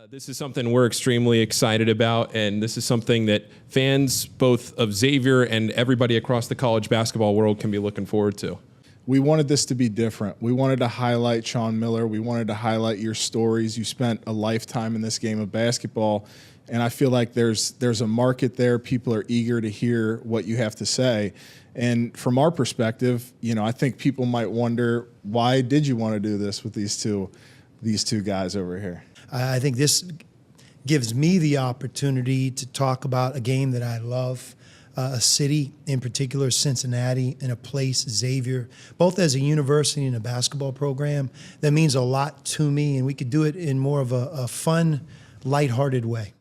This is something we're extremely excited about, and this is something that fans both of Xavier and everybody across the college basketball world can be looking forward to. We wanted this to be different. We wanted to highlight Sean Miller. We wanted to highlight your stories. You spent a lifetime in this game of basketball, and I feel like there's a market there. People are eager to hear what you have to say. And from our perspective, I think people might wonder, why did you want to do this with these two guys over here? I think this gives me the opportunity to talk about a game that I love, a city in particular, Cincinnati, and a place, Xavier, both as a university and a basketball program that means a lot to me, and we could do it in more of a fun, lighthearted way.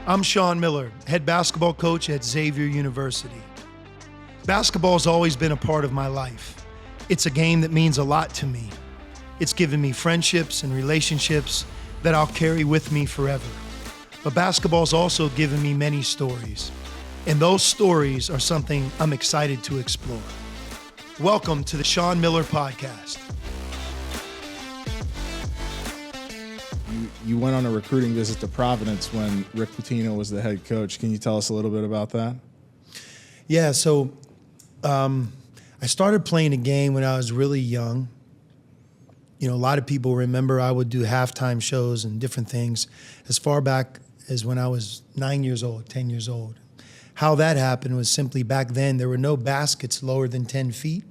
I'm Sean Miller, head basketball coach at Xavier University. Basketball's always been a part of my life. It's a game that means a lot to me. It's given me friendships and relationships that I'll carry with me forever. But basketball's also given me many stories, and those stories are something I'm excited to explore. Welcome to the Sean Miller Podcast. You went on a recruiting visit to Providence when Rick Pitino was the head coach. Can you tell us a little bit about that? Yeah, so I started playing a game when I was really young. A lot of people remember I would do halftime shows and different things as far back as when I was 9 years old, 10 years old. How that happened was simply back then there were no baskets lower than 10 feet.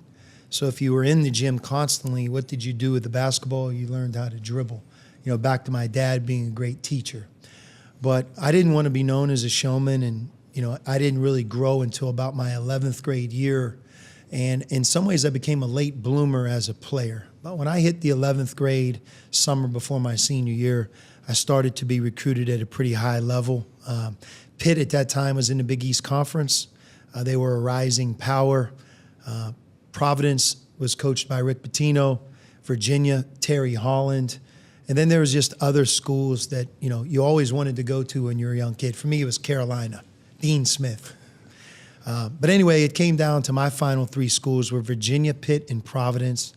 So if you were in the gym constantly, what did you do with the basketball? You learned how to dribble. Back to my dad being a great teacher. But I didn't want to be known as a showman, and I didn't really grow until about my 11th grade year. And in some ways I became a late bloomer as a player. But when I hit the 11th grade, summer before my senior year, I started to be recruited at a pretty high level. Pitt at that time was in the Big East Conference. They were a rising power. Providence was coached by Rick Pitino. Virginia, Terry Holland. And then there was just other schools that, you always wanted to go to when you were a young kid. For me, it was Carolina, Dean Smith. But anyway, it came down to my final three schools were Virginia, Pitt, and Providence.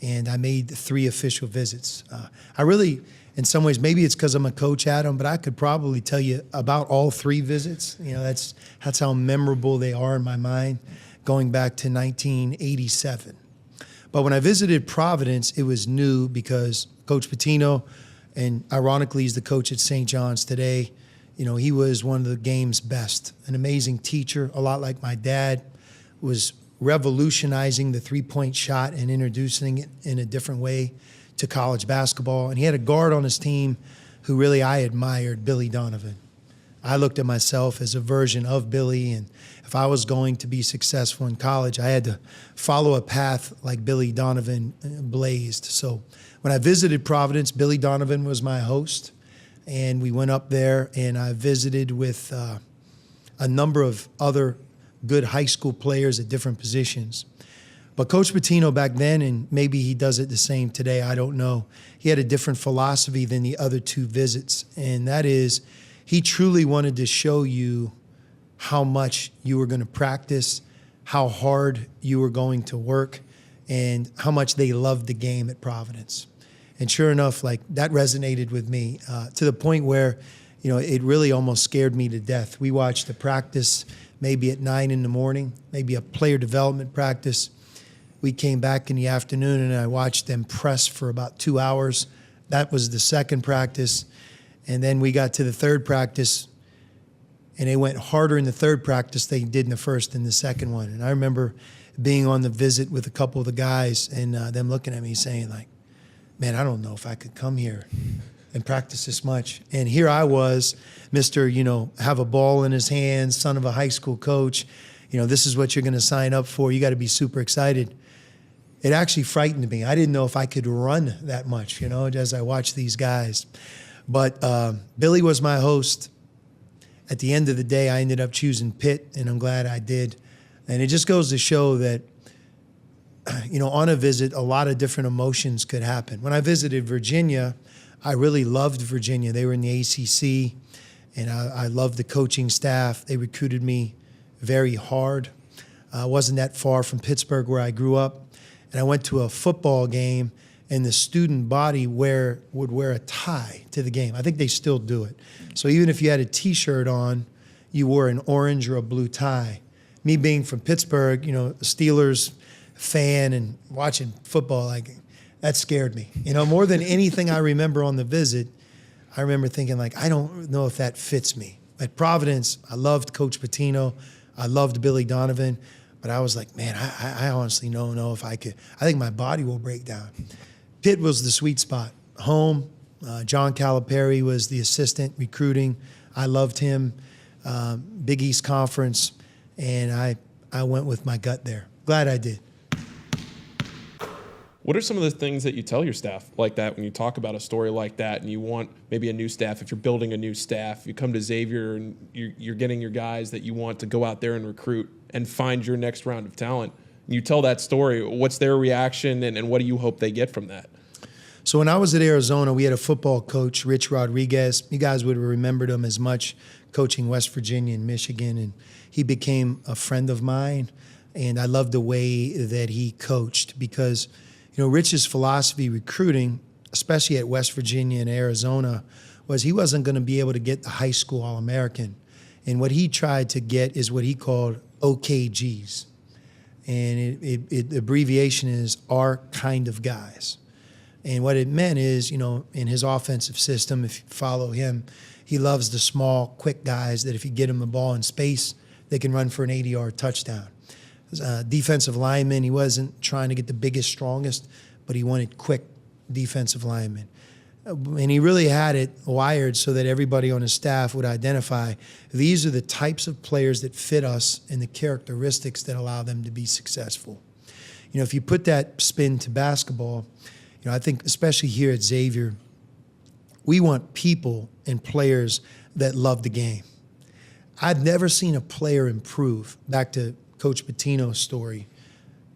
And I made 3 official visits. I really, in some ways, maybe it's because I'm a coach, Adam, but I could probably tell you about all 3 visits. That's how memorable they are in my mind, going back to 1987. But when I visited Providence, it was new because Coach Pitino, and ironically, he's the coach at St. John's today. He was one of the game's best, an amazing teacher, a lot like my dad, was revolutionizing the three-point shot and introducing it in a different way to college basketball. And he had a guard on his team who really I admired, Billy Donovan. I looked at myself as a version of Billy, and if I was going to be successful in college, I had to follow a path like Billy Donovan blazed. So when I visited Providence, Billy Donovan was my host, and we went up there, and I visited with a number of other good high school players at different positions. But Coach Pitino back then, and maybe he does it the same today, I don't know, he had a different philosophy than the other 2 visits, and that is he truly wanted to show you how much you were going to practice, how hard you were going to work, and how much they loved the game at Providence. And sure enough, that resonated with me to the point where, it really almost scared me to death. We watched the practice maybe at 9 in the morning, maybe a player development practice. We came back in the afternoon and I watched them press for about 2 hours. That was the second practice. And then we got to the third practice and they went harder in the third practice than they did in the first and the second one. And I remember being on the visit with a couple of the guys and them looking at me saying man, I don't know if I could come here and practice this much. And here I was, Mr., have a ball in his hands, son of a high school coach. This is what you're going to sign up for. You got to be super excited. It actually frightened me. I didn't know if I could run that much, as I watched these guys. But Billy was my host. At the end of the day, I ended up choosing Pitt, and I'm glad I did. And it just goes to show that, on a visit, a lot of different emotions could happen. When I visited Virginia, I really loved Virginia. They were in the ACC, and I loved the coaching staff. They recruited me very hard. I wasn't that far from Pittsburgh where I grew up. And I went to a football game, and the student body would wear a tie to the game. I think they still do it. So even if you had a T-shirt on, you wore an orange or a blue tie. Me being from Pittsburgh, you know, a Steelers fan and watching football, like, that scared me. You know, more than anything I remember on the visit, I remember thinking, like, I don't know if that fits me. At Providence, I loved Coach Pitino. I loved Billy Donovan. But I was like, man, I honestly don't know if I could. I think my body will break down. Pitt was the sweet spot. Home, John Calipari was the assistant recruiting. I loved him. Big East Conference. And I went with my gut there. Glad I did. What are some of the things that you tell your staff like that when you talk about a story like that and you want maybe a new staff? If you're building a new staff, you come to Xavier and you're getting your guys that you want to go out there and recruit and find your next round of talent. You tell that story. What's their reaction and what do you hope they get from that? So when I was at Arizona, we had a football coach, Rich Rodriguez. You guys would have remembered him as much coaching West Virginia and Michigan. And he became a friend of mine. And I loved the way that he coached because, you know, Rich's philosophy recruiting, especially at West Virginia and Arizona, was he wasn't going to be able to get the high school All-American. And what he tried to get is what he called OKGs. And the abbreviation is our kind of guys. And what it meant is, you know, in his offensive system, if you follow him, he loves the small, quick guys that if you get them the ball in space, they can run for an 80-yard touchdown. Defensive lineman, he wasn't trying to get the biggest, strongest, but he wanted quick defensive linemen. And he really had it wired so that everybody on his staff would identify these are the types of players that fit us and the characteristics that allow them to be successful. You know, if you put that spin to basketball, you know, I think especially here at Xavier, we want people and players that love the game. I've never seen a player improve. Back to Coach Pitino's story,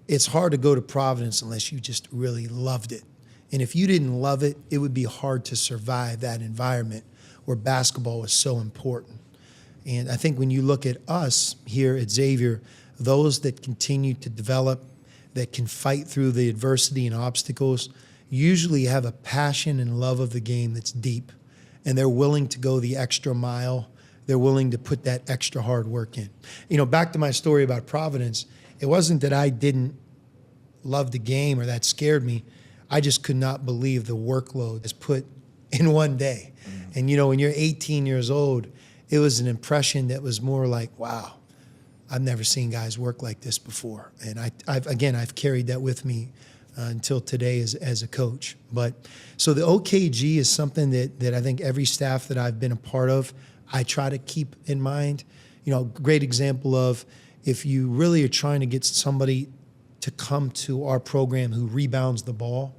it's hard to go to Providence unless you just really loved it. And if you didn't love it, it would be hard to survive that environment where basketball is so important. And I think when you look at us here at Xavier, those that continue to develop, that can fight through the adversity and obstacles, usually have a passion and love of the game that's deep. And they're willing to go the extra mile. They're willing to put that extra hard work in. You know, back to my story about Providence, it wasn't that I didn't love the game or that scared me. I just could not believe the workload is put in one day. And, you know, when you're 18 years old, it was an impression that was more like, wow, I've never seen guys work like this before. And I've carried that with me until today as a coach. But so the OKG is something that I think every staff that I've been a part of, I try to keep in mind. You know, great example of if you really are trying to get somebody to come to our program who rebounds the ball,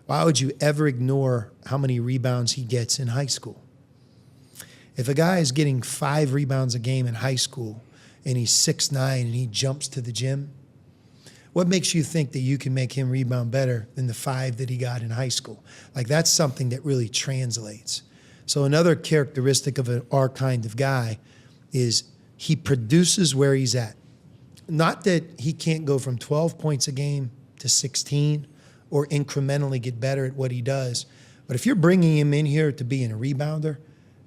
why would you ever ignore how many rebounds he gets in high school? If a guy is getting 5 rebounds a game in high school and he's 6'9" and he jumps to the gym, what makes you think that you can make him rebound better than the 5 that he got in high school? Like, that's something that really translates. So another characteristic of our kind of guy is he produces where he's at. Not that he can't go from 12 points a game to 16 or incrementally get better at what he does. But if you're bringing him in here to be a rebounder,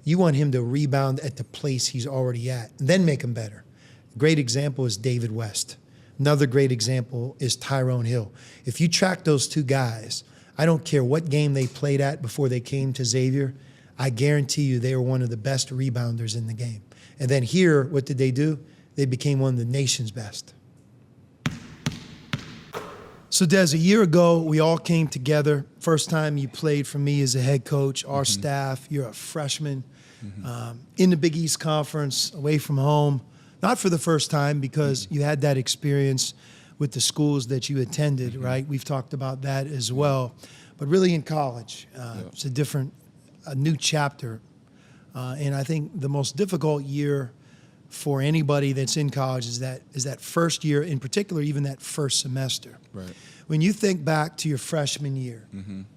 you want him to rebound at the place he's already at, and then make him better. A great example is David West. Another great example is Tyrone Hill. If you track those two guys, I don't care what game they played at before they came to Xavier, I guarantee you they were one of the best rebounders in the game. And then here, what did they do? They became one of the nation's best. So Des, a year ago, we all came together. First time you played for me as a head coach, our staff, you're a freshman, in the Big East Conference, away from home. Not for the first time because you had that experience with the schools that you attended, right? We've talked about that as well. But really in college, it's a new chapter. And I think the most difficult year for anybody that's in college is that first year, in particular, even that first semester. Right. When you think back to your freshman year,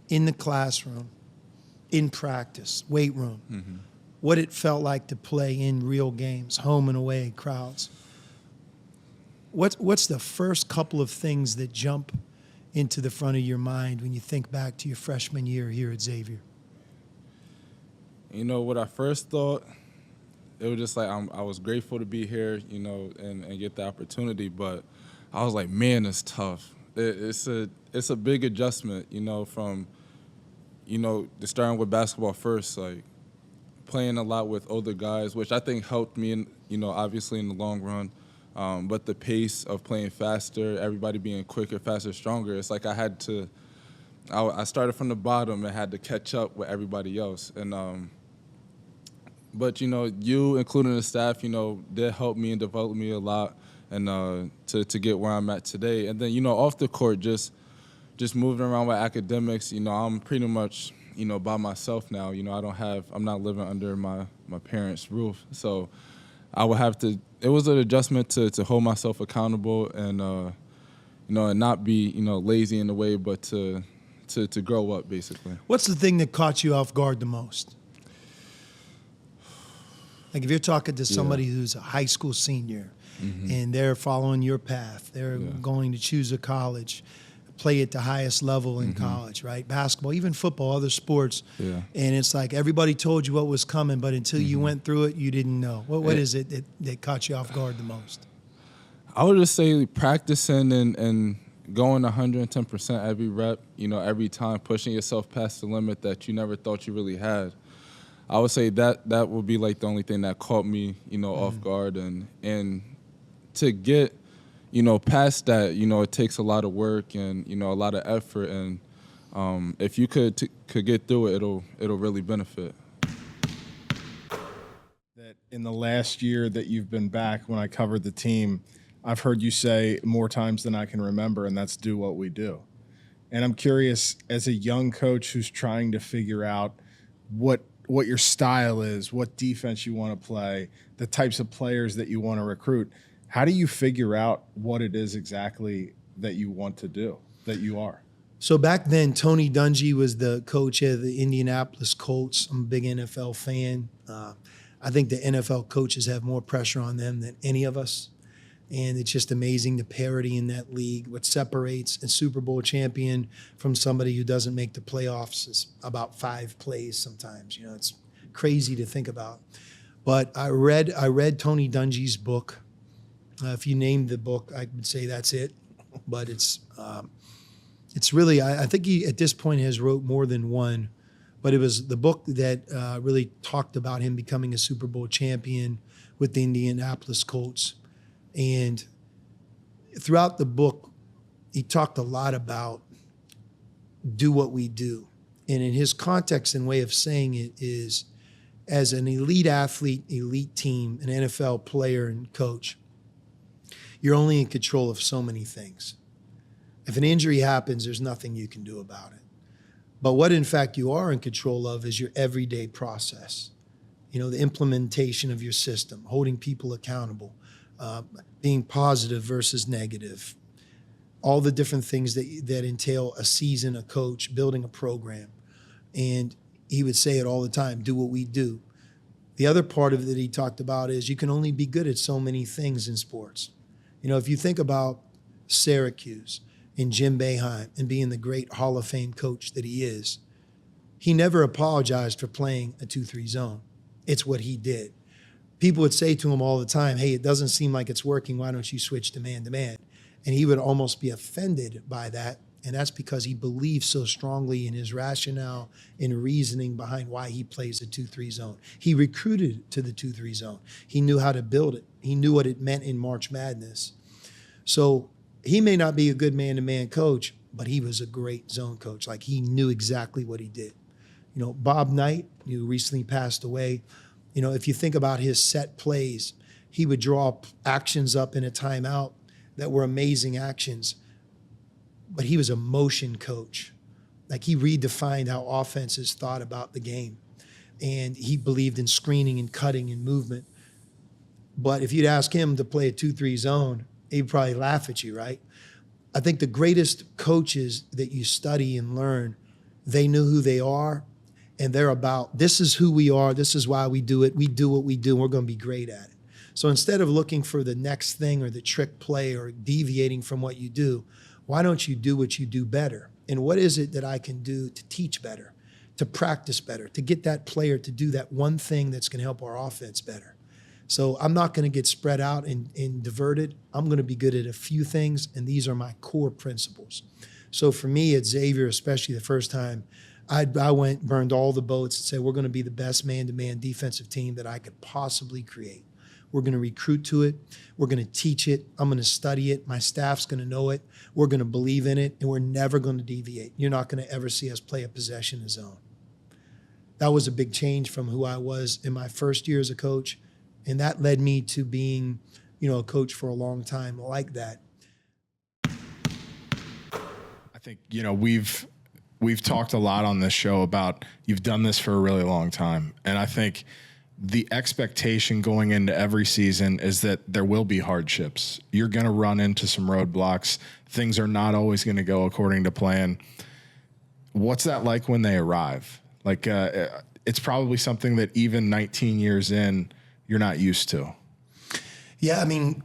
in the classroom, in practice, weight room, what it felt like to play in real games, home and away, crowds. What's the first couple of things that jump into the front of your mind when you think back to your freshman year here at Xavier? You know, what I first thought, it was just like I was grateful to be here, you know, and get the opportunity. But I was like, man, it's tough. It's a big adjustment, you know, from, you know, starting with basketball first, like playing a lot with older guys, which I think helped me, you know, obviously in the long run. But the pace of playing faster, everybody being quicker, faster, stronger, it's like I started from the bottom and had to catch up with everybody else. And but, you know, you, including the staff, you know, did help me and develop me a lot and to get where I'm at today. And then, you know, off the court, just moving around with academics, you know, I'm pretty much, you know, by myself now. You know, I'm not living under my parents' roof. So I would have to, it was an adjustment to hold myself accountable and, you know, and not be, you know, lazy in a way, but to grow up, basically. What's the thing that caught you off guard the most? Like if you're talking to somebody who's a high school senior and they're following your path, they're going to choose a college, play at the highest level in college, right? Basketball, even football, other sports. Yeah. And it's like everybody told you what was coming, but until you went through it, you didn't know. What is it that caught you off guard the most? I would just say practicing and going 110% every rep, you know, every time, pushing yourself past the limit that you never thought you really had. I would say that would be like the only thing that caught me, you know, off guard. And to get, you know, past that, you know, it takes a lot of work and, you know, a lot of effort. And if you could get through it, it'll really benefit. That in the last year that you've been back, when I covered the team, I've heard you say more times than I can remember, and that's do what we do. And I'm curious, as a young coach who's trying to figure out what your style is, what defense you want to play, the types of players that you want to recruit, how do you figure out what it is exactly that you want to do, that you are? So back then, Tony Dungy was the coach of the Indianapolis Colts. I'm a big NFL fan. I think the NFL coaches have more pressure on them than any of us. And it's just amazing the parity in that league. What separates a Super Bowl champion from somebody who doesn't make the playoffs is about 5 plays sometimes. You know, it's crazy to think about. But I read Tony Dungy's book. If you named the book, I would say that's it. But it's really, I think he at this point has wrote more than one. But it was the book that really talked about him becoming a Super Bowl champion with the Indianapolis Colts. And throughout the book, he talked a lot about do what we do. And in his context and way of saying it is, as an elite athlete, elite team, an NFL player and coach, you're only in control of so many things. If an injury happens, there's nothing you can do about it. But what, in fact, you are in control of is your everyday process. You know, the implementation of your system, holding people accountable, being positive versus negative, all the different things that entail a season, a coach, building a program. And he would say it all the time, do what we do. The other part of it that he talked about is you can only be good at so many things in sports. You know, if you think about Syracuse and Jim Boeheim and being the great Hall of Fame coach that he is, he never apologized for playing a 2-3 zone. It's what he did. People would say to him all the time, hey, it doesn't seem like it's working. Why don't you switch to man-to-man? And he would almost be offended by that. And that's because he believes so strongly in his rationale and reasoning behind why he plays the 2-3 zone. He recruited to the 2-3 zone. He knew how to build it. He knew what it meant in March Madness. So he may not be a good man-to-man coach, but he was a great zone coach. Like, he knew exactly what he did. You know, Bob Knight, who recently passed away, you know, if you think about his set plays, he would draw actions up in a timeout that were amazing actions, but he was a motion coach. Like, he redefined how offenses thought about the game, and he believed in screening and cutting and movement. But if you'd ask him to play a 2-3 zone, he'd probably laugh at you, right? I think the greatest coaches that you study and learn, they knew who they are, and they're about, this is who we are, this is why we do it, we do what we do, and we're going to be great at it. So instead of looking for the next thing or the trick play or deviating from what you do, Why don't you do what you do better? And what is it that I can do to teach better, to practice better, to get that player to do that one thing that's going to help our offense better? So I'm not going to get spread out and diverted. I'm going to be good at a few things, and these are my core principles. So for me at Xavier, especially the first time, I burned all the boats and said, we're going to be the best man-to-man defensive team that I could possibly create. We're going to recruit to it. We're going to teach it. I'm going to study it. My staff's going to know it. We're going to believe in it, and we're never going to deviate. You're not going to ever see us play a possession zone. That was a big change from who I was in my first year as a coach, and that led me to being, a coach for a long time like that. I think, we've talked a lot on this show about you've done this for a really long time. And I think the expectation going into every season is that there will be hardships. You're going to run into some roadblocks. Things are not always going to go according to plan. What's that like when they arrive? Like, it's probably something that even 19 years in, you're not used to. Yeah, I mean,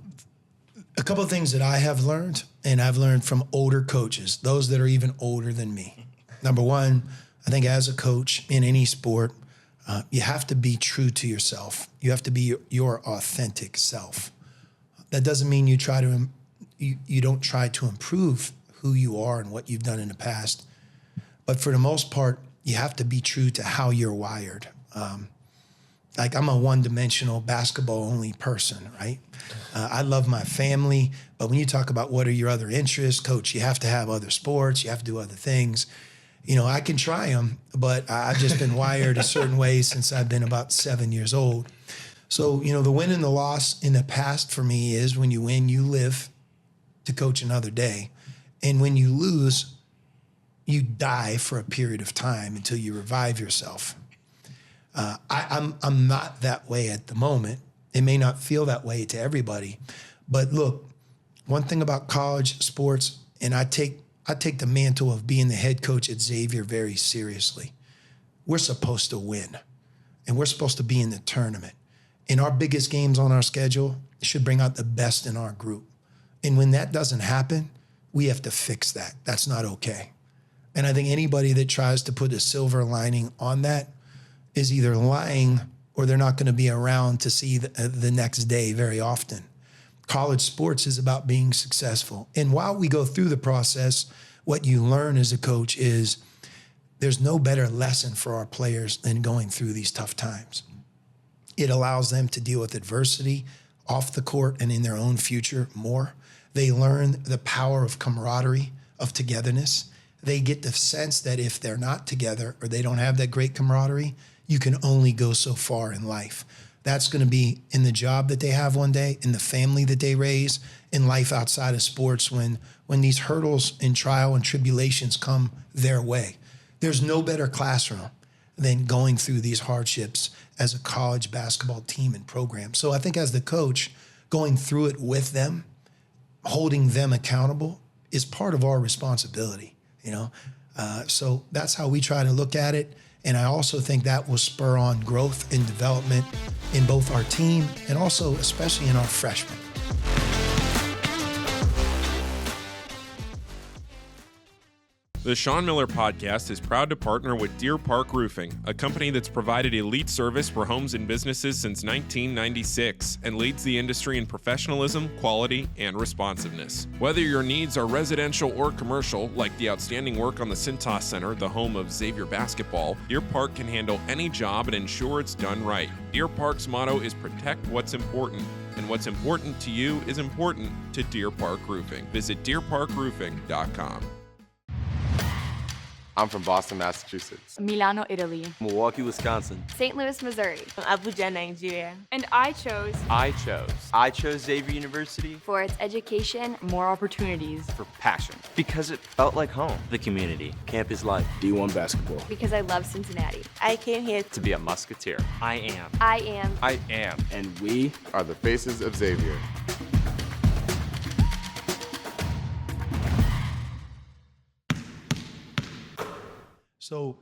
a couple of things that I have learned, and I've learned from older coaches, those that are even older than me. Number one, I think as a coach in any sport, you have to be true to yourself. You have to be your authentic self. That doesn't mean you don't try to improve who you are and what you've done in the past. But for the most part, you have to be true to how you're wired. Like I'm a one-dimensional basketball-only person, right? I love my family, but when you talk about what are your other interests, coach, you have to have other sports, you have to do other things. I can try them, but I've just been wired a certain way since I've been about 7 years old. So, the win and the loss in the past for me is when you win, you live to coach another day. And when you lose, you die for a period of time until you revive yourself. I'm not that way at the moment. It may not feel that way to everybody. But look, one thing about college sports, and I take the mantle of being the head coach at Xavier very seriously. We're supposed to win, and we're supposed to be in the tournament. And our biggest games on our schedule should bring out the best in our group. And when that doesn't happen, we have to fix that. That's not okay. And I think anybody that tries to put a silver lining on that is either lying or they're not going to be around to see the next day very often. College sports is about being successful. And while we go through the process, what you learn as a coach is there's no better lesson for our players than going through these tough times. It allows them to deal with adversity off the court and in their own future more. They learn the power of camaraderie, of togetherness. They get the sense that if they're not together or they don't have that great camaraderie, you can only go so far in life. That's going to be in the job that they have one day, in the family that they raise, in life outside of sports when these hurdles and trial and tribulations come their way. There's no better classroom than going through these hardships as a college basketball team and program. So I think as the coach, going through it with them, holding them accountable is part of our responsibility, So that's how we try to look at it. And I also think that will spur on growth and development in both our team and also especially in our freshmen. The Sean Miller Podcast is proud to partner with Deer Park Roofing, a company that's provided elite service for homes and businesses since 1996 and leads the industry in professionalism, quality, and responsiveness. Whether your needs are residential or commercial, like the outstanding work on the Cintas Center, the home of Xavier basketball, Deer Park can handle any job and ensure it's done right. Deer Park's motto is protect what's important, and what's important to you is important to Deer Park Roofing. Visit deerparkroofing.com. I'm from Boston, Massachusetts. Milano, Italy. Milwaukee, Wisconsin. St. Louis, Missouri. Abuja, Nigeria. And I chose Xavier University for its education, more opportunities. for passion. Because it felt like home. The community. Campus life. D1 basketball. Because I love Cincinnati. I came here To be a Musketeer. I am. I am. And we are the faces of Xavier. So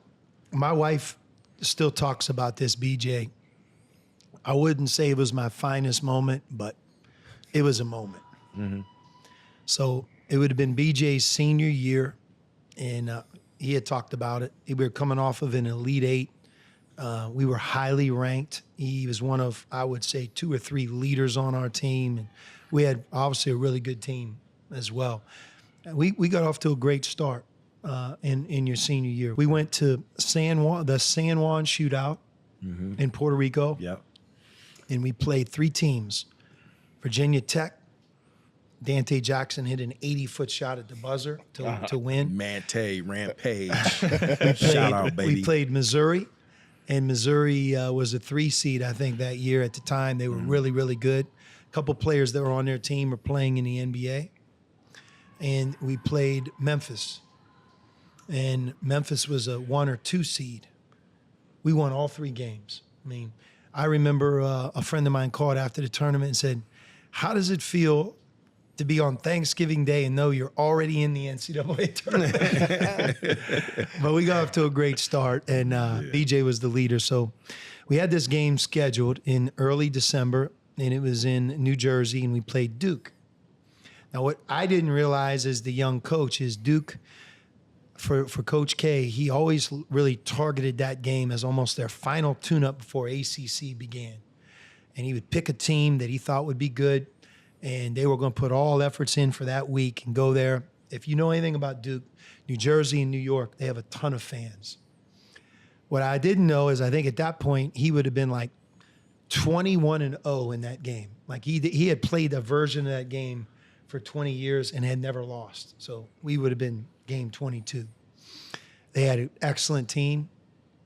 my wife still talks about this, BJ. I wouldn't say it was my finest moment, but it was a moment. So it would have been BJ's senior year, and he had talked about it. We were coming off of an Elite Eight. We were highly ranked. He was one of, I would say, 2 or 3 leaders on our team. And we had obviously a really good team as well. We got off to a great start in your senior year. We went to the San Juan Shootout in Puerto Rico. Yep. And we played 3 teams. Virginia Tech. Dante Jackson hit an 80-foot shot at the buzzer to win. Mante, Rampage. Shout out, baby. We played Missouri, and Missouri was a 3 seed, I think, that year at the time. They were really, really good. A couple players that were on their team were playing in the NBA. And we played Memphis. And Memphis was a 1 or 2 seed. We won all 3 games. I mean, I remember a friend of mine called after the tournament and said, how does it feel to be on Thanksgiving Day and know you're already in the NCAA tournament? But we got off to a great start, and BJ was the leader. So we had this game scheduled in early December, and it was in New Jersey, and we played Duke. Now, what I didn't realize as the young coach is Duke, for Coach K, he always really targeted that game as almost their final tune-up before ACC began. And he would pick a team that he thought would be good, and they were going to put all efforts in for that week and go there. If you know anything about Duke, New Jersey and New York, they have a ton of fans. What I didn't know is I think at that point he would have been like 21-0 in that game. Like he had played a version of that game for 20 years and had never lost. So we would have been game 22. They had an excellent team.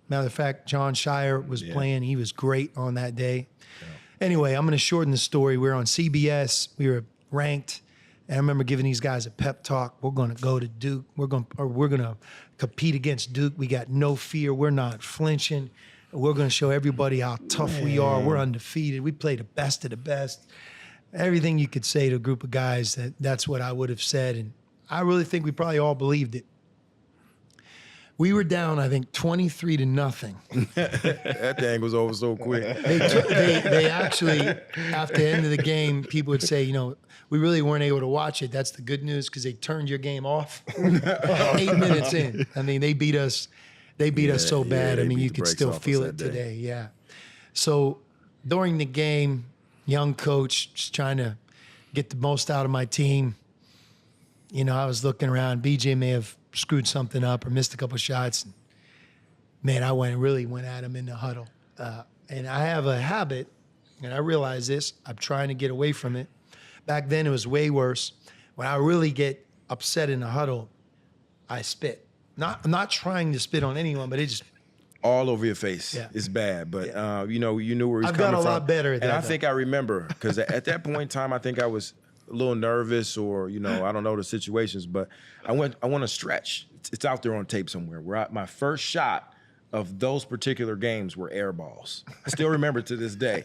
Matter of fact, John Shire was playing. He was great on that day. Yeah. Anyway, I'm going to shorten the story. We were on CBS. We were ranked. And I remember giving these guys a pep talk. We're going to go to Duke. We're going to compete against Duke. We got no fear. We're not flinching. We're going to show everybody how tough we are. We're undefeated. We play the best of the best. Everything you could say to a group of guys, that's what I would have said. And I really think we probably all believed it. We were down, I think, 23-0. That thing was over so quick. They actually, after the end of the game, people would say, we really weren't able to watch it. That's the good news because they turned your game off 8 minutes in. I mean, they beat us. They beat us so bad. I mean, you could still feel it today. Yeah. So during the game, young coach just trying to get the most out of my team. I was looking around. BJ may have screwed something up or missed a couple shots. Man, I really went at him in the huddle. And I have a habit, and I realize this, I'm trying to get away from it. Back then, it was way worse. When I really get upset in the huddle, I spit. I'm not trying to spit on anyone, but it just... all over your face. Yeah. It's bad, but you knew where he's I've coming from. got a lot better at that. And I think I remember, because at that point in time, I think I was a little nervous or, I don't know the situations, but I want to stretch. It's out there on tape somewhere. My first shot of those particular games were air balls. I still remember to this day.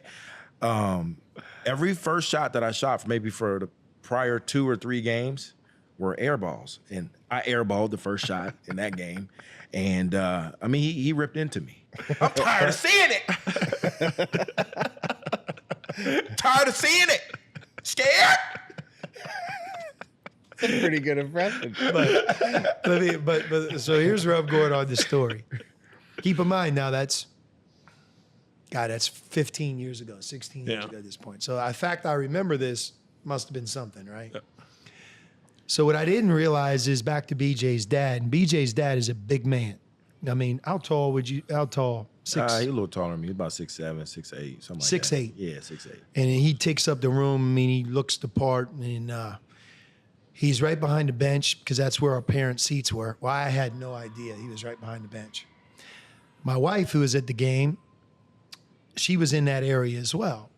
Every first shot that I shot, maybe for the prior 2 or 3 games, were air balls. And I airballed the first shot in that game. And, he ripped into me. I'm tired of seeing it. Tired of seeing it. Scared? Pretty good impression. But so here's where I'm going on this story. Keep in mind now that's 15 years ago, 16 years ago at this point. So the fact I remember this must have been something, right? Yeah. So what I didn't realize is back to BJ's dad, and BJ's dad is a big man. I mean, how tall? 6? He's a little taller than me. He's about 6'7", 6'8", something like 6'8". that. Yeah, 6'8". And he takes up the room. I mean, he looks the part, and he's right behind the bench because that's where our parents' seats were. Well, I had no idea he was right behind the bench. My wife, who was at the game, she was in that area as well.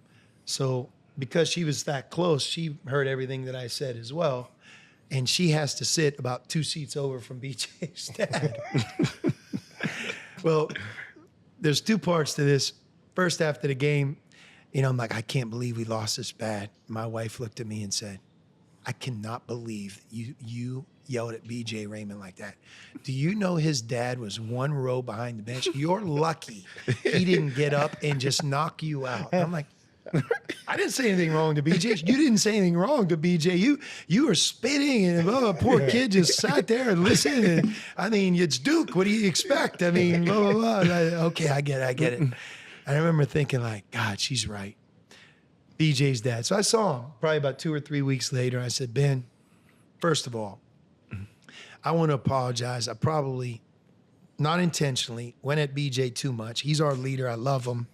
So because she was that close, she heard everything that I said as well. And she has to sit about 2 seats over from BJ's dad. Well, there's 2 parts to this. First, after the game, I'm like, I can't believe we lost this bad. My wife looked at me and said, I cannot believe you yelled at BJ Raymond like that. Do you know his dad was 1 row behind the bench? You're lucky he didn't get up and just knock you out. I'm like, I didn't say anything wrong to BJ. You didn't say anything wrong to BJ. You were spitting, and poor kid just sat there and listened. And I mean, it's Duke. What do you expect? I mean, blah, blah, blah. Okay, I get it. I remember thinking like, God, she's right. BJ's dad. So I saw him probably about 2 or 3 weeks later. I said, Ben, first of all, I want to apologize. I probably, not intentionally, went at BJ too much. He's our leader. I love him.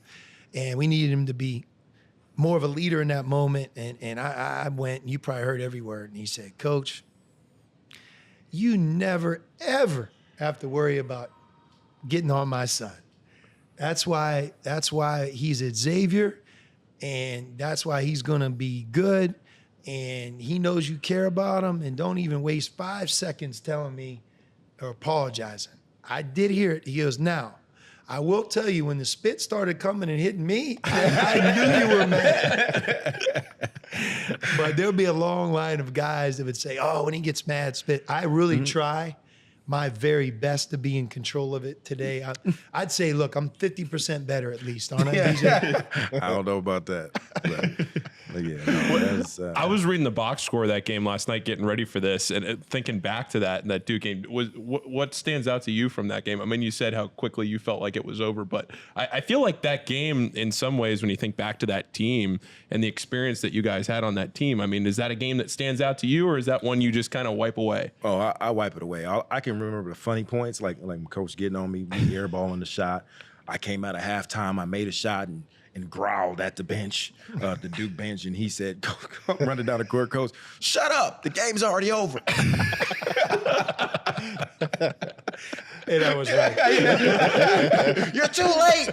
And we needed him to be more of a leader in that moment. And I went, and you probably heard every word. And he said, Coach, you never, ever have to worry about getting on my son. That's why he's at Xavier, and that's why he's going to be good. And he knows you care about him, and don't even waste 5 seconds telling me or apologizing. I did hear it. He goes, now, I will tell you, when the spit started coming and hitting me, I knew you were mad. But there'll be a long line of guys that would say, oh, when he gets mad, spit. I really try my very best to be in control of it today. I'd say, look, I'm 50% better at least, aren't I, BJ? I don't know about that. But yeah, no, that's, I was reading the box score of that game last night, getting ready for this, and thinking back to that Duke game. What stands out to you from that game? I mean, you said how quickly you felt like it was over, but I feel like that game, in some ways, when you think back to that team and the experience that you guys had on that team, I mean, is that a game that stands out to you, or is that one you just kind of wipe away? Oh, I wipe it away. I can remember the funny points, like my coach getting on me, me airballing the shot. I came out of halftime, I made a shot and growled at the bench, the Duke bench, and he said, go running down the court, coach, shut up, the game's already over. And I was right. You're too late.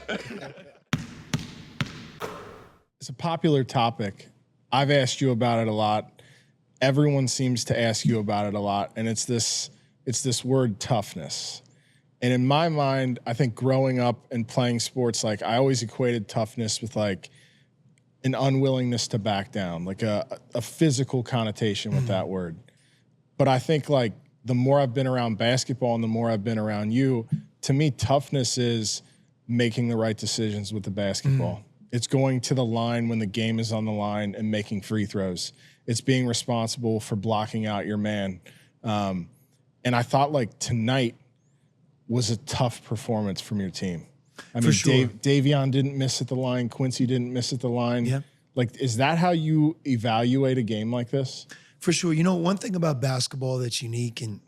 It's a popular topic. I've asked you about it a lot. Everyone seems to ask you about it a lot, and it's this word toughness. And in my mind, I think growing up and playing sports, like I always equated toughness with like an unwillingness to back down, like a physical connotation with that word. But I think like the more I've been around basketball and the more I've been around you, to me, toughness is making the right decisions with the basketball. It's going to the line when the game is on the line and making free throws. It's being responsible for blocking out your man. And I thought like tonight was a tough performance from your team. I mean, sure. Davion didn't miss at the line. Quincy didn't miss at the line. Yeah. Like, is that how you evaluate a game like this? For sure. You know, one thing about basketball that's unique, and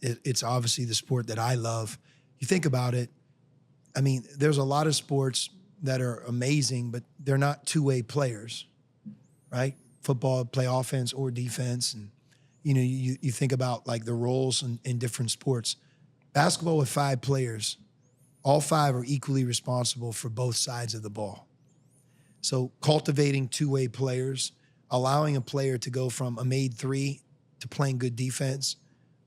it's obviously the sport that I love. You think about it, I mean, there's a lot of sports that are amazing, but they're not two-way players, right? Football, play offense or defense. And, you know, you think about like the roles in different sports. Basketball with 5 players, all 5 are equally responsible for both sides of the ball. So cultivating two-way players, allowing a player to go from a made 3 to playing good defense,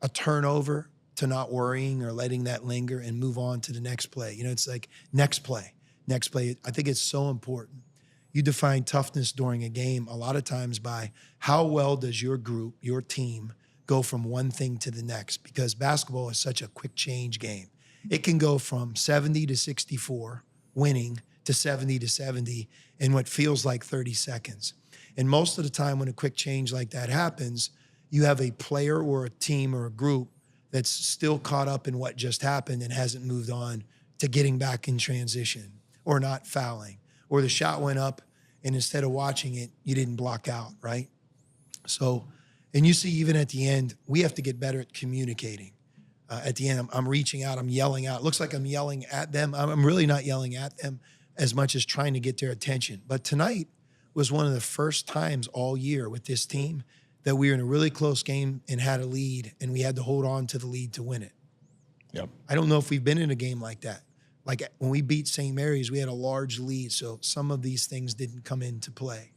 a turnover to not worrying or letting that linger and move on to the next play. You know, it's like next play. I think it's so important. You define toughness during a game a lot of times by how well does your group, your team, go from one thing to the next, because basketball is such a quick change game. It can go from 70 to 64, winning, to 70 to 70 in what feels like 30 seconds. And most of the time when a quick change like that happens, you have a player or a team or a group that's still caught up in what just happened and hasn't moved on to getting back in transition or not fouling, or the shot went up and instead of watching it, you didn't block out, right? So, and you see, even at the end, we have to get better at communicating. At the end, I'm reaching out, I'm yelling out. It looks like I'm yelling at them. I'm really not yelling at them as much as trying to get their attention. But tonight was one of the first times all year with this team that we were in a really close game and had a lead, and we had to hold on to the lead to win it. Yep. I don't know if we've been in a game like that. Like when we beat St. Mary's, we had a large lead, so some of these things didn't come into play.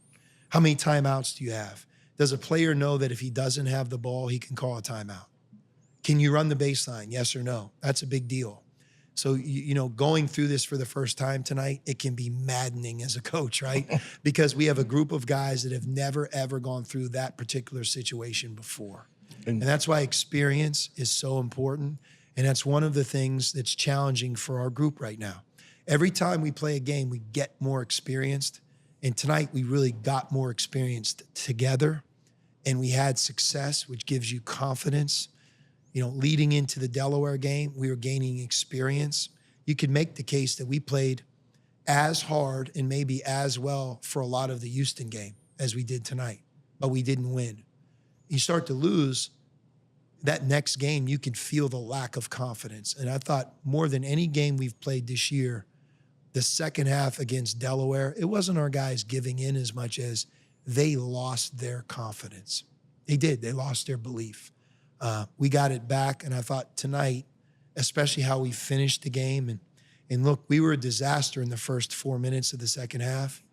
How many timeouts do you have? Does a player know that if he doesn't have the ball, he can call a timeout? Can you run the baseline? Yes or no? That's a big deal. So, you know, going through this for the first time tonight, it can be maddening as a coach, right? Because we have a group of guys that have never, ever gone through that particular situation before. And that's why experience is so important. And that's one of the things that's challenging for our group right now. Every time we play a game, we get more experienced And tonight we really got more experienced together, and we had success, which gives you confidence. You know, leading into the Delaware game, we were gaining experience. You could make the case that we played as hard and maybe as well for a lot of the Houston game as we did tonight, but we didn't win. You start to lose, that next game, you could feel the lack of confidence. And I thought more than any game we've played this year, the second half against Delaware, it wasn't our guys giving in as much as they lost their confidence. They did. They lost their belief. We got it back, and I thought tonight, especially how we finished the game, and look, we were a disaster in the first 4 minutes of the second half,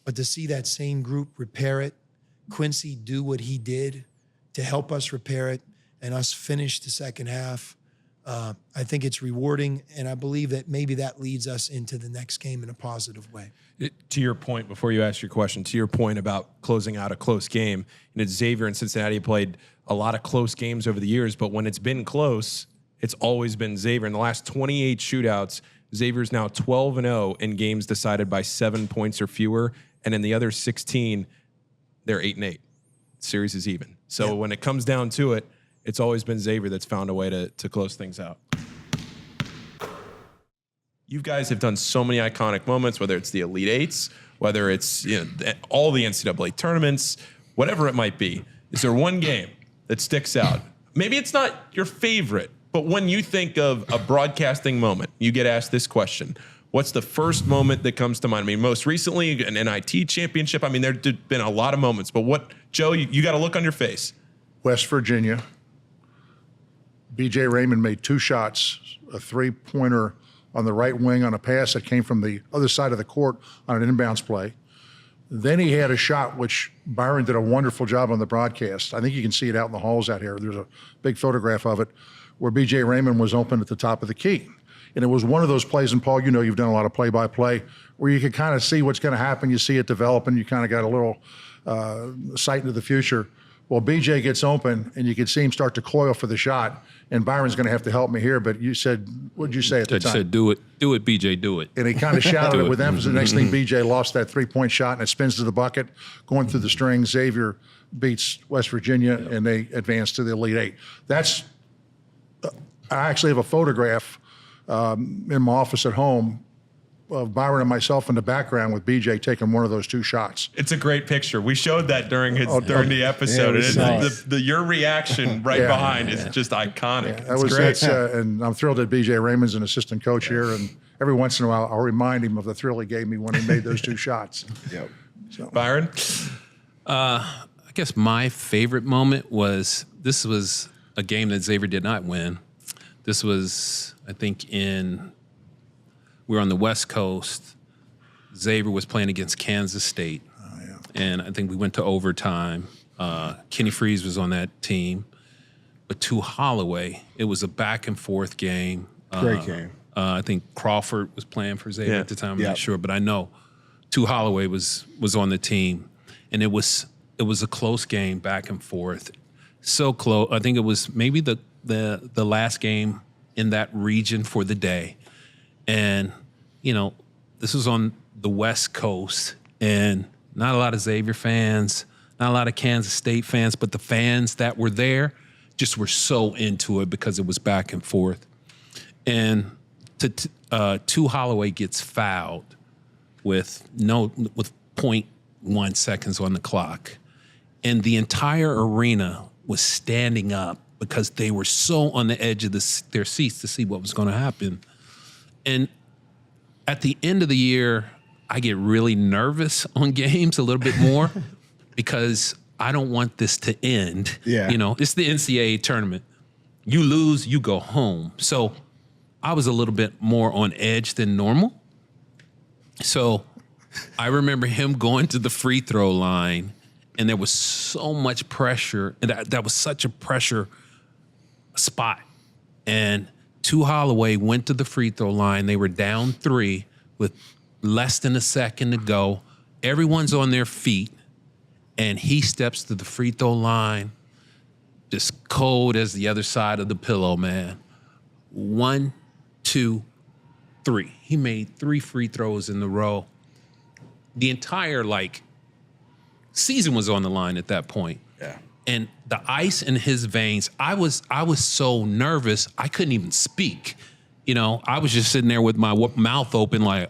but to see that same group repair it, Quincy do what he did to help us repair it, and us finish the second half, I think it's rewarding, and I believe that maybe that leads us into the next game in a positive way. To your point, before you ask your question, to your point about closing out a close game, Xavier and Cincinnati played a lot of close games over the years, but when it's been close, it's always been Xavier. In the last 28 shootouts, Xavier's now 12-0 in games decided by 7 points or fewer, and in the other 16, they're 8-8. Series is even. So when it comes down to it, it's always been Xavier that's found a way to close things out. You guys have done so many iconic moments, whether it's the Elite Eights, whether it's all the NCAA tournaments, whatever it might be. Is there one game that sticks out? Maybe it's not your favorite, but when you think of a broadcasting moment, you get asked this question. What's the first moment that comes to mind? I mean, most recently, an NIT championship. I mean, there's been a lot of moments, but what, Joe, you got a look on your face. West Virginia. B.J. Raymond made 2 shots, a three-pointer on the right wing on a pass that came from the other side of the court on an inbounds play. Then he had a shot, which Byron did a wonderful job on the broadcast. I think you can see it out in the halls out here. There's a big photograph of it where B.J. Raymond was open at the top of the key. And it was one of those plays, and Paul, you know you've done a lot of play-by-play, where you can kind of see what's going to happen. You see it develop, and you kind of got a little sight into the future. Well, B.J. gets open, and you can see him start to coil for the shot. And Byron's going to have to help me here, but you said, what did you say at the time? I said, do it, B.J., do it. And he kind of shouted it with emphasis. The next thing, B.J. lost that three-point shot, and it spins to the bucket, going through the string. Xavier beats West Virginia, and they advance to the Elite Eight. That's I actually have a photograph in my office at home of Byron and myself in the background with BJ taking one of those 2 shots. It's a great picture. We showed that during the episode. Yeah, your reaction behind is just iconic. Yeah, it's great. And I'm thrilled that BJ Raymond's an assistant coach here, and every once in a while I'll remind him of the thrill he gave me when he made those 2 shots. Yep. So. Byron? I guess my favorite moment was, this was a game that Xavier did not win. This was, I think, we were on the West Coast. Xavier was playing against Kansas State. Oh, yeah. And I think we went to overtime. Kenny Freeze was on that team. But to Holloway, it was a back and forth game. Great game. I think Crawford was playing for Xavier at the time. I'm Yeah. not sure, but I know Tu Holloway was on the team. And it was a close game, back and forth. So close. I think it was maybe the last game in that region for the day. And, this was on the West Coast, and not a lot of Xavier fans, not a lot of Kansas State fans, but the fans that were there just were so into it because it was back and forth. And Tu Holloway gets fouled with 0.1 seconds on the clock. And the entire arena was standing up because they were so on the edge of their seats to see what was going to happen. And at the end of the year, I get really nervous on games a little bit more because I don't want this to end. Yeah. It's the NCAA tournament. You lose, you go home. So I was a little bit more on edge than normal. So I remember him going to the free throw line, and there was so much pressure, and that was such a pressure spot. And Tu Holloway went to the free throw line. They were down 3 with less than a second to go. Everyone's on their feet, and he steps to the free throw line, just cold as the other side of the pillow, man. 1, 2, 3. He made 3 free throws in a row. the entire season was on the line at that point. Yeah. And the ice in his veins, I was so nervous, I couldn't even speak. I was just sitting there with my mouth open, like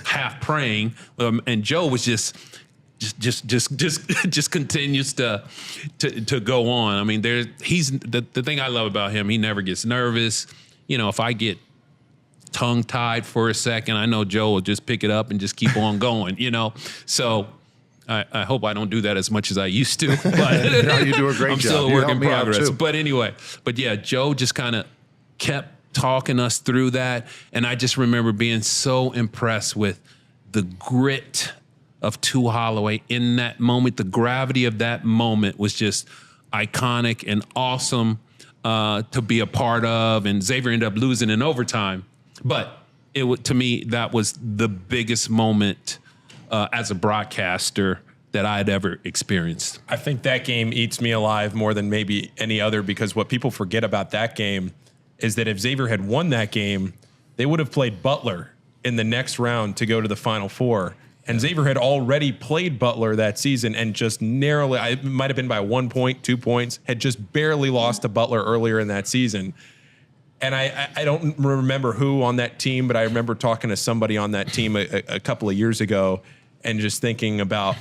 half praying, and Joe was just continues to go on. I mean, he's the thing I love about him. He never gets nervous. If I get tongue tied for a second, I know Joe will just pick it up and just keep on going. So. I hope I don't do that as much as I used to, but No, you do a great I'm job. still a You work help in me out, progress. too. But anyway, yeah, Joe just kind of kept talking us through that. And I just remember being so impressed with the grit of Tu Holloway in that moment. The gravity of that moment was just iconic and awesome to be a part of. And Xavier ended up losing in overtime. But to me, that was the biggest moment as a broadcaster that I had ever experienced. I think that game eats me alive more than maybe any other, because what people forget about that game is that if Xavier had won that game, they would have played Butler in the next round to go to the Final Four. And Xavier had already played Butler that season and just narrowly, it might have been by 1 point, 2 points, had just barely lost to Butler earlier in that season. And I don't remember who on that team, but I remember talking to somebody on that team a couple of years ago and just thinking about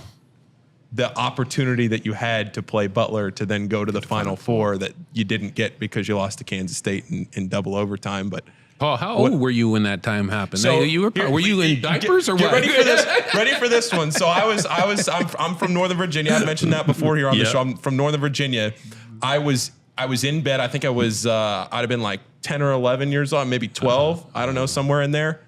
the opportunity that you had to play Butler to then go to the Final Four that you didn't get because you lost to Kansas State in double overtime. But Paul, how old were you when that time happened? So were you in diapers or what? Ready for this? Ready for this one? So I'm from Northern Virginia. I mentioned that before here on the show. I'm from Northern Virginia. I was in bed. I think I was I'd have been like 10 or 11 years old, maybe 12. I don't know, somewhere in there.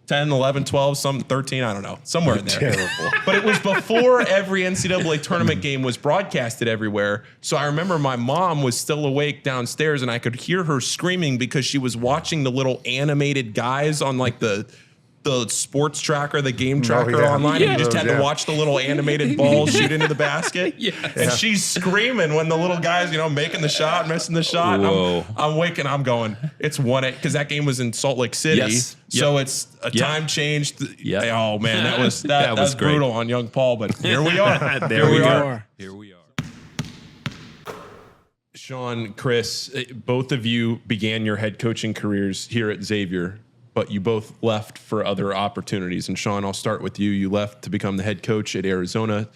10, 11, 12, 13, I don't know, somewhere in there. Terrible. But it was before every NCAA tournament game was broadcasted everywhere. So I remember my mom was still awake downstairs and I could hear her screaming because she was watching the little animated guys on like the sports tracker, the game tracker online. And you just had to watch the little animated balls shoot into the basket. And she's screaming when the little guys, making the shot, missing the shot. And I'm waking, I'm going, it's 1-8, because that game was in Salt Lake City. Yes. So it's a time change. Oh man, that was great. brutal on young Paul, but here we are. There we are. Here we are. Sean, Chris, both of you began your head coaching careers here at Xavier, but you both left for other opportunities. And Sean, I'll start with you. You left to become the head coach at Arizona.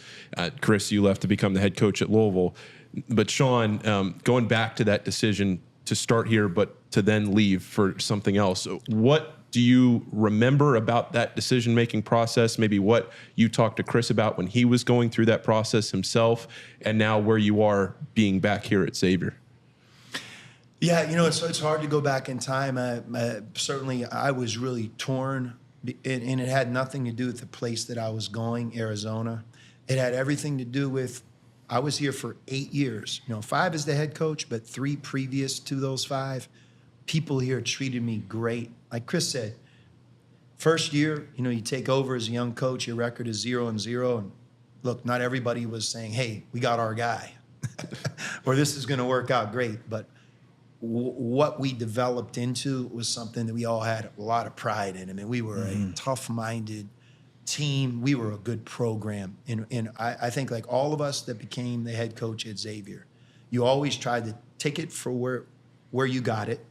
Chris, you left to become the head coach at Louisville. But Sean, going back to that decision to start here, but to then leave for something else, what do you remember about that decision-making process? Maybe what you talked to Chris about when he was going through that process himself, and now where you are being back here at Xavier? Yeah, it's hard to go back in time. Certainly, I was really torn, and it had nothing to do with the place that I was going, Arizona. It had everything to do with I was here for 8 years. 5 as the head coach, but 3 previous to those 5. People here treated me great. Like Chris said, first year, you take over as a young coach, your record is 0-0. And look, not everybody was saying, hey, we got our guy, or this is going to work out great. But what we developed into was something that we all had a lot of pride in. I mean, we were a tough-minded team. We were a good program. And I think like all of us that became the head coach at Xavier, you always tried to take it for where you got it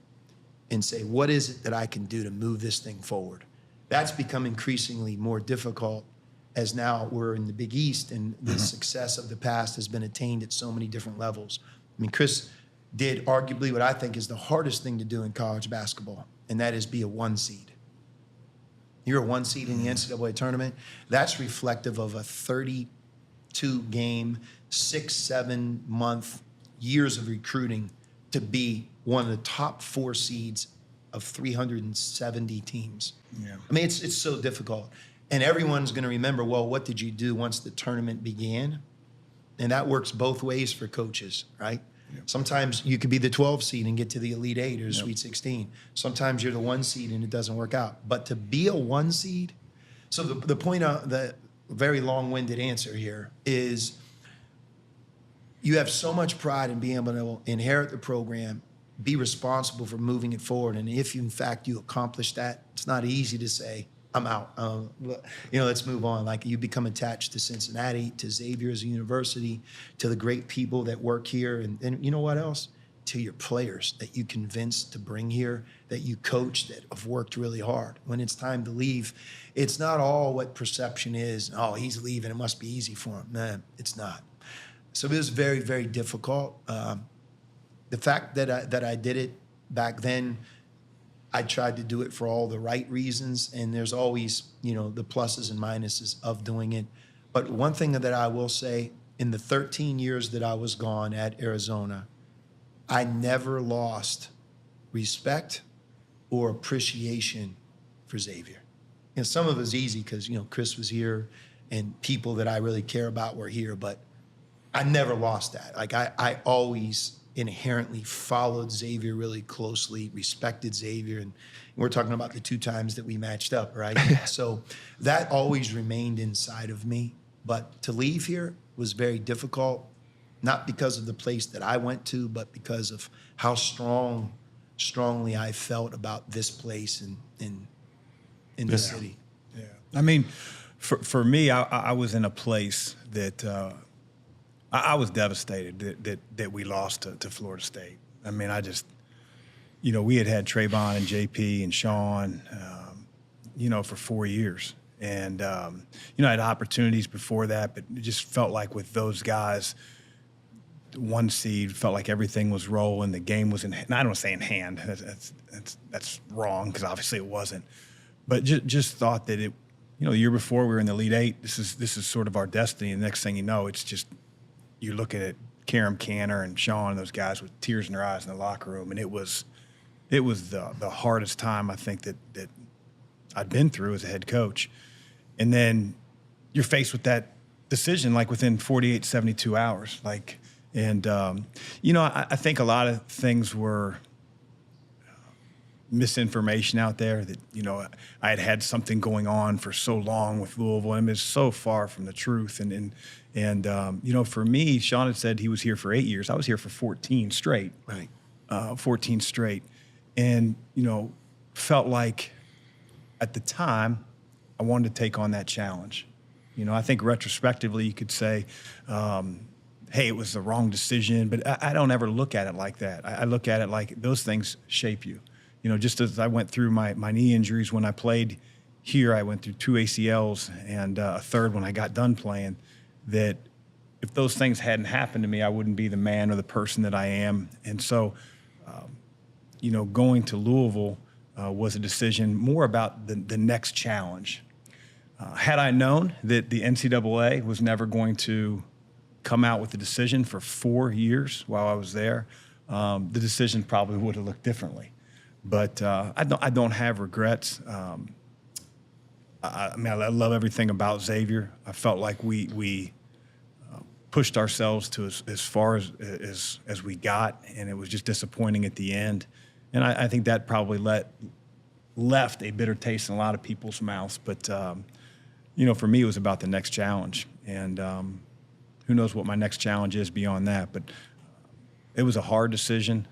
and say, what is it that I can do to move this thing forward? That's become increasingly more difficult as now we're in the Big East and the success of the past has been attained at so many different levels. I mean, Chris did arguably what I think is the hardest thing to do in college basketball, and that is be a 1 seed. You're a 1 seed in the NCAA tournament. That's reflective of a 32-game, 6-7 month years of recruiting to be one of the top 4 seeds of 370 teams. Yeah. I mean, it's so difficult. And everyone's going to remember, well, what did you do once the tournament began? And that works both ways for coaches, right? Yep. Sometimes you could be the 12 seed and get to the Elite 8 or the Sweet 16. Sometimes you're the 1 seed and it doesn't work out. But to be a 1 seed, so the point of the very long-winded answer here is you have so much pride in being able to inherit the program, be responsible for moving it forward. And if, in fact, you accomplish that, it's not easy to say, I'm out. Let's move on. Like, you become attached to Cincinnati, to Xavier as a university, to the great people that work here, and you know what else? To your players that you convinced to bring here, that you coach, that have worked really hard. When it's time to leave, it's not all what perception is. Oh, he's leaving, it must be easy for him. Man, it's not. So it was very, very difficult. The fact that I did it back then, I tried to do it for all the right reasons, and there's always, the pluses and minuses of doing it. But one thing that I will say, in the 13 years that I was gone at Arizona, I never lost respect or appreciation for Xavier. Some of it was easy because, Chris was here and people that I really care about were here, but I never lost that. Like, I always inherently followed Xavier really closely, respected Xavier, and we're talking about the 2 times that we matched up, right? So that always remained inside of me. But to leave here was very difficult, not because of the place that I went to, but because of how strongly I felt about this place and in the city. Yeah. I mean, for me, I was in a place that I was devastated that we lost to Florida State. I mean, I just, we had Trayvon and JP and Sean, for 4 years. And, I had opportunities before that, but it just felt like with those guys, 1 seed, felt like everything was rolling. The game was in, and I don't say in hand. That's wrong, because obviously it wasn't. But just thought that it, the year before we were in the Elite Eight. This is sort of our destiny. And the next thing you know, it's just, you're looking at Karam Canner and Sean and those guys with tears in their eyes in the locker room, and it was the hardest time I think that I'd been through as a head coach. And then you're faced with that decision like within 48, 72 hours, like. And, I think a lot of things were misinformation out there that, I had something going on for so long with Louisville, and it's so far from the truth. And for me, Sean had said he was here for 8 years. I was here for 14 straight. Right. 14 straight. And, felt like at the time I wanted to take on that challenge. I think retrospectively you could say, hey, it was the wrong decision, but I don't ever look at it like that. I look at it like those things shape you. Just as I went through my knee injuries when I played here, I went through 2 ACLs and a third when I got done playing, that if those things hadn't happened to me, I wouldn't be the man or the person that I am. And so, going to Louisville was a decision more about the next challenge. Had I known that the NCAA was never going to come out with a decision for 4 years while I was there, the decision probably would have looked differently. But I don't have regrets. I love everything about Xavier. I felt like we pushed ourselves to as far as we got, and it was just disappointing at the end. And I think that probably left a bitter taste in a lot of people's mouths. But for me, it was about the next challenge, and who knows what my next challenge is beyond that. But it was a hard decision.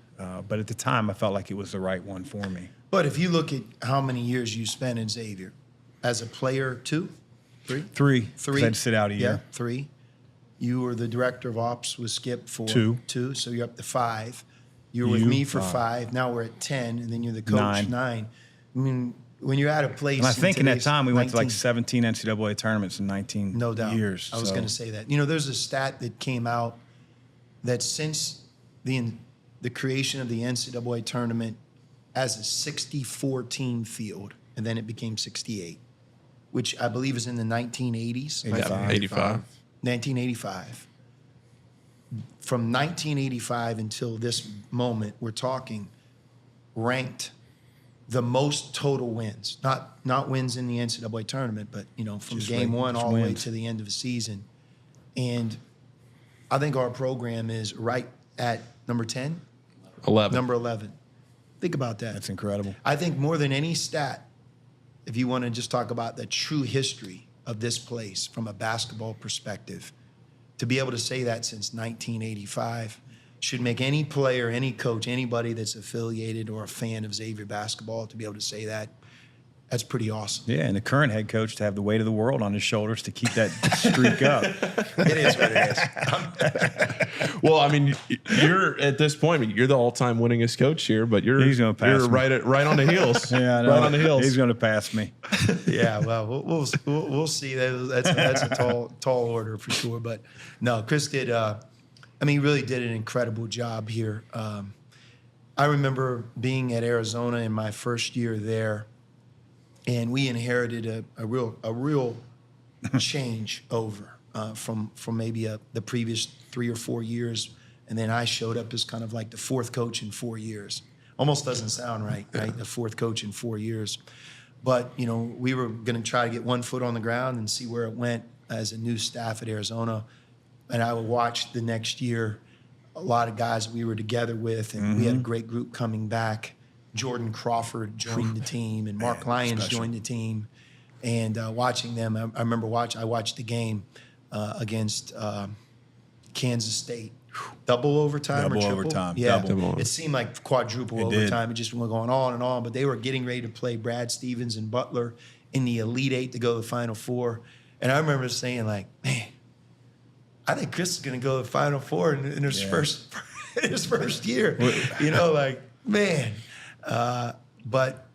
But at the time, I felt like it was the right one for me. But if you look at how many years you spent in Xavier, as a player, 2, 3? 3. 3. I had to sit out a year. Yeah, 3. You were the director of ops with Skip for 2, so you're up to 5. You were with me for 5. Now we're at 10, and then you're the coach, 9. I mean, when you're at a place, and I think in that time we went to like 17 NCAA tournaments in 19 no doubt. years. I was going to say that. There's a stat that came out that since the creation of the NCAA tournament as a 64-team field, and then it became 68, which I believe is in the 1980s. 85. 1985. From 1985 until this moment, we're talking ranked the most total wins, not wins in the NCAA tournament, but from just game 1 all the way to the end of the season. And I think our program is right at number 10, 11. Number 11. Think about that. That's incredible. I think more than any stat, if you want to just talk about the true history of this place from a basketball perspective, to be able to say that since 1985 should make any player, any coach, anybody that's affiliated or a fan of Xavier basketball to be able to say that That's pretty awesome. Yeah, and the current head coach to have the weight of the world on his shoulders to keep that streak up. It is what it is. Well, I mean, you're at this point, you're the all-time winningest coach here, but He's gonna pass me. right on the heels. Yeah, I know. Right on the heels. He's going to pass me. Yeah, well, we'll see. That's a tall order for sure. But no, Chris did. He really did an incredible job here. I remember being at Arizona in my first year there, and we inherited a real change over from maybe the previous 3 or 4 years, and then I showed up as kind of like the fourth coach in 4 years. Almost doesn't sound right? The fourth coach in 4 years. But, we were going to try to get one foot on the ground and see where it went as a new staff at Arizona. And I would watch the next year a lot of guys we were together with, and we had a great group coming back. Jordan Crawford joined the team, and Mark Lyons joined the team. And watching them, I remember I watched the game against Kansas State. Double overtime or triple? Overtime. Yeah, Double. it seemed like quadruple overtime. It just went going on and on. But they were getting ready to play Brad Stevens and Butler in the Elite Eight to go to the Final Four. And I remember saying, like, man, I think Chris is going to go to the Final Four in his first year. Man. But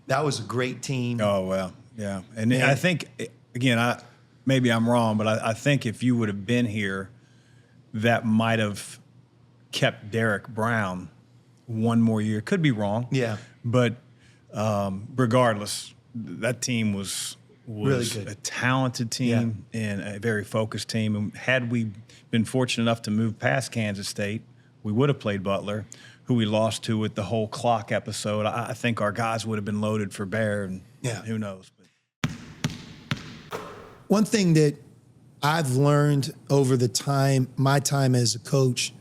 that was a great team. Oh, well, yeah. And I think, again, maybe I'm wrong, but I think if you would have been here, that might have kept Derek Brown one more year. Could be wrong. Yeah. But regardless, that team was really good. A talented team and a very focused team. And had we been fortunate enough to move past Kansas State, we would have played Butler, who we lost to with the whole clock episode. I think our guys would have been loaded for bear, and who knows. One thing that I've learned over my time as a coach,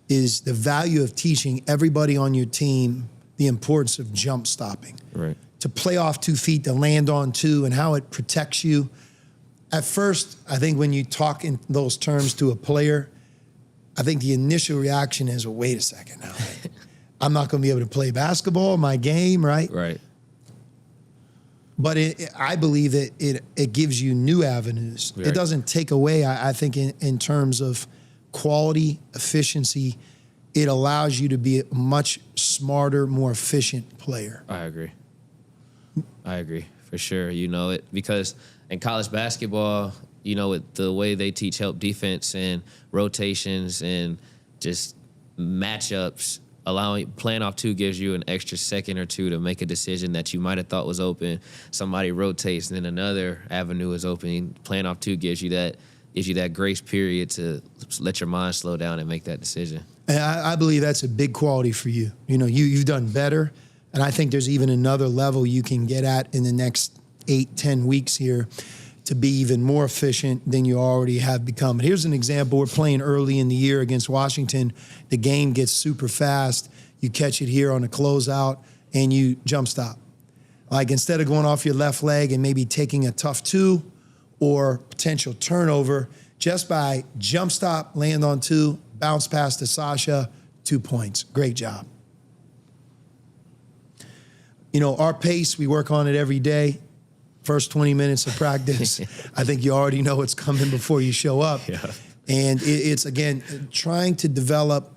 is the value of teaching everybody on your team the importance of jump stopping. Right. To play off 2 feet, to land on 2, and how it protects you. At first, I think when you talk in those terms to a player, I think the initial reaction is, well, wait a second now. I'm not going to be able to play basketball, my game, right? Right. But I believe that it gives you new avenues. Right. It doesn't take away, I think, in terms of quality, efficiency. It allows you to be a much smarter, more efficient player. I agree for sure. Because in college basketball, with the way they teach help defense and rotations and just matchups, playing off 2 gives you an extra second or 2 to make a decision that you might have thought was open. Somebody rotates, and then another avenue is open. Playing off 2 gives you that grace period to let your mind slow down and make that decision. And I believe that's a big quality for you. You've done better, and I think there's even another level you can get at in the next 8-10 weeks here to be even more efficient than you already have become. Here's an example. We're playing early in the year against Washington. The game gets super fast. You catch it here on a closeout, and you jump stop. Like, instead of going off your left leg and maybe taking a tough 2 or potential turnover, just by jump stop, land on 2, bounce pass to Sasha, 2 points. Great job. Our pace, we work on it every day. First 20 minutes of practice, I think you already know it's coming before you show up. Yeah. And it's, again, trying to develop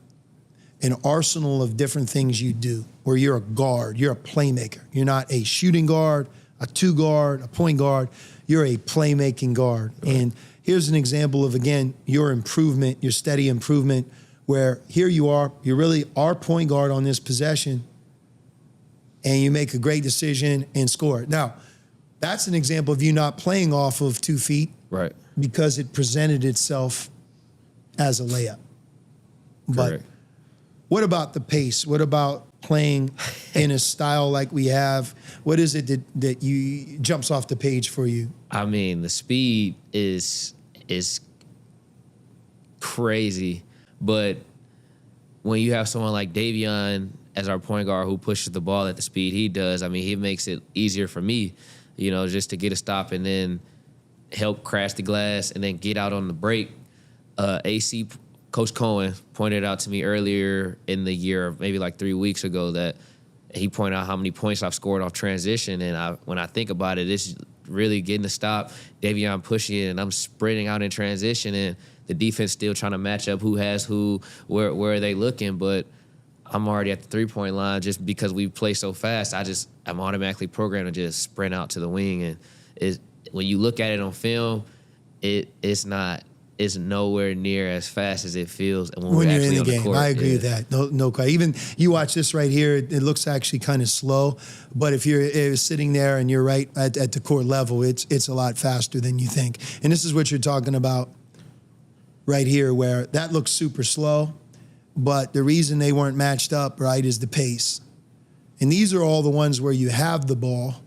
an arsenal of different things you do, where you're a guard, you're a playmaker. You're not a shooting guard, a 2 guard, a point guard. You're a playmaking guard. Right. And here's an example of, again, your improvement, your steady improvement, where here you are, you're really our point guard on this possession, and you make a great decision and score. Now, that's an example of you not playing off of 2 feet, right? Because it presented itself as a layup. Correct. But what about the pace? What about playing in a style like we have? What is it that you jumps off the page for you? I mean, the speed is crazy, but when you have someone like Davion as our point guard who pushes the ball at the speed he does, I mean, he makes it easier for me, just to get a stop and then help crash the glass and then get out on the break. AC Coach Cohen pointed out to me earlier in the year, maybe like 3 weeks ago, that he pointed out how many points I've scored off transition. And when I think about it, it's really getting to stop Davion pushing it, and I'm sprinting out in transition, and the defense still trying to match up who has who, where are they looking. But I'm already at the three-point line just because we play so fast. I'm automatically programmed to just sprint out to the wing. And when you look at it on film, it's nowhere near as fast as it feels when we're you're actually in on the the game. court. I agree with that. No question. Even you watch this right here, it looks actually kind of slow, but if you're sitting there and you're right at the court level, it's a lot faster than you think. And this is what you're talking about right here, where that looks super slow, but the reason they weren't matched up, right, is the pace. And these are all the ones where you have the ball.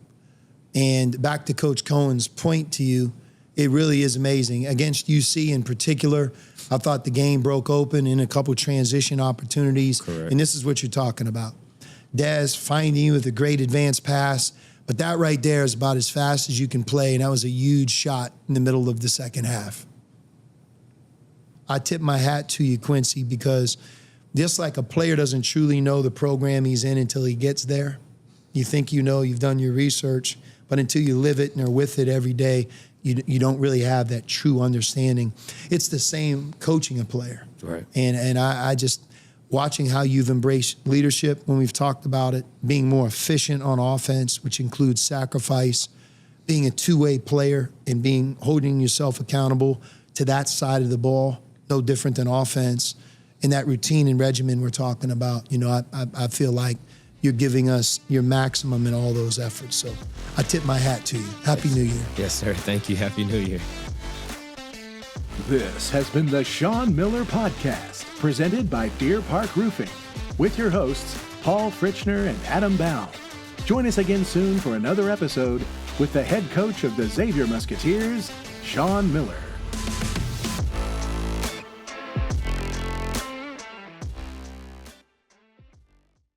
And back to Coach Cohen's point to you, it really is amazing. Against UC in particular, I thought the game broke open in a couple transition opportunities. Correct. And this is what you're talking about. Dez finding you with a great advanced pass, but that right there is about as fast as you can play, and that was a huge shot in the middle of the second half. I tip my hat to you, Quincy, because just like a player doesn't truly know the program he's in until he gets there, you think you know, you've done your research, but until you live it and are with it every day, you don't really have that true understanding. It's the same coaching a player. Right. And I just, watching how you've embraced leadership when we've talked about it, being more efficient on offense, which includes sacrifice, being a two-way player and holding yourself accountable to that side of the ball, no different than offense. And that routine and regimen we're talking about, I feel like you're giving us your maximum in all those efforts. So I tip my hat to you. Happy New Year. Yes, sir. Thank you. Happy New Year. This has been the Sean Miller Podcast, presented by Deer Park Roofing, with your hosts, Paul Fritschner and Adam Baum. Join us again soon for another episode with the head coach of the Xavier Musketeers, Sean Miller.